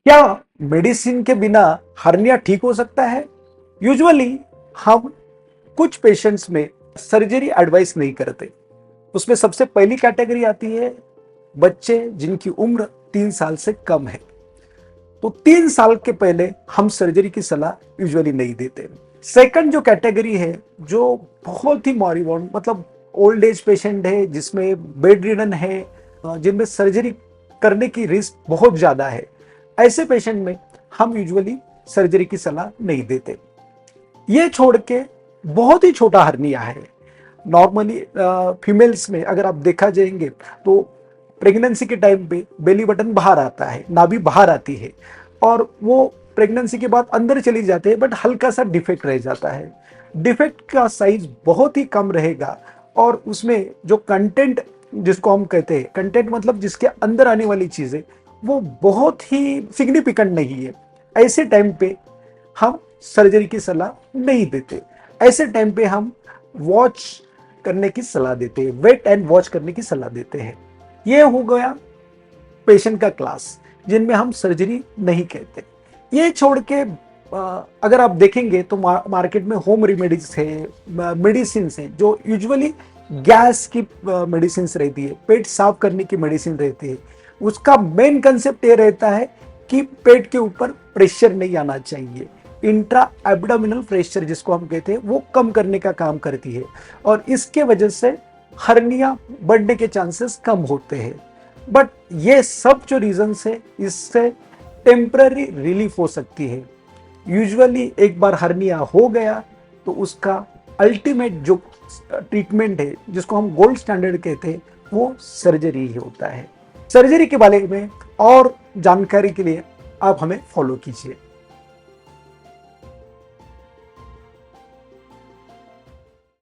क्या मेडिसिन के बिना हर्निया ठीक हो सकता है? यूजुअली हम कुछ पेशेंट्स में सर्जरी एडवाइस नहीं करते। उसमें सबसे पहली कैटेगरी आती है बच्चे जिनकी उम्र 3 साल से कम है। तो 3 साल के पहले हम सर्जरी की सलाह यूजुअली नहीं देते। सेकंड जो कैटेगरी है, जो बहुत ही मॉरिबॉन्ड मतलब ओल्ड एज पेशेंट है, जिसमें बेड रिडन है, जिनमें सर्जरी करने की रिस्क बहुत ज्यादा है, ऐसे पेशेंट में हम यूजुअली सर्जरी की सलाह नहीं देते। ये छोड़ के बहुत ही छोटा हर्निया है, नॉर्मली फीमेल्स में अगर आप देखा जाएंगे तो प्रेगनेंसी के टाइम पे बेली बटन बाहर आता है, नाभि बाहर आती है और वो प्रेगनेंसी के बाद अंदर चली जाते हैं, बट हल्का सा डिफेक्ट रह जाता है। डिफेक्ट का साइज बहुत ही कम रहेगा और उसमें जो कंटेंट, जिसको हम कहते हैं कंटेंट मतलब जिसके अंदर आने वाली चीजें, वो बहुत ही सिग्निफिकेंट नहीं है। ऐसे टाइम पे हम सर्जरी की सलाह नहीं देते। ऐसे टाइम पे हम वॉच करने की सलाह देते हैं, वेट एंड वॉच करने की सलाह देते हैं। ये हो गया पेशेंट का क्लास जिनमें हम सर्जरी नहीं कहते। ये छोड़ के अगर आप देखेंगे तो मार्केट में होम रेमेडीज है, मेडिसिन है, जो यूजुअली गैस की मेडिसिन रहती है, पेट साफ करने की मेडिसिन रहती है। उसका मेन कंसेप्ट ये रहता है कि पेट के ऊपर प्रेशर नहीं आना चाहिए। इंट्रा एब्डोमिनल प्रेशर जिसको हम कहते हैं, वो कम करने का काम करती है और इसके वजह से हर्निया बढ़ने के चांसेस कम होते हैं। बट ये सब जो रीजंस है, इससे टेम्पररी रिलीफ हो सकती है। यूजुअली एक बार हर्निया हो गया तो उसका अल्टीमेट जो ट्रीटमेंट है, जिसको हम गोल्ड स्टैंडर्ड कहते हैं, वो सर्जरी ही होता है। सर्जरी के बारे में और जानकारी के लिए आप हमें फॉलो कीजिए।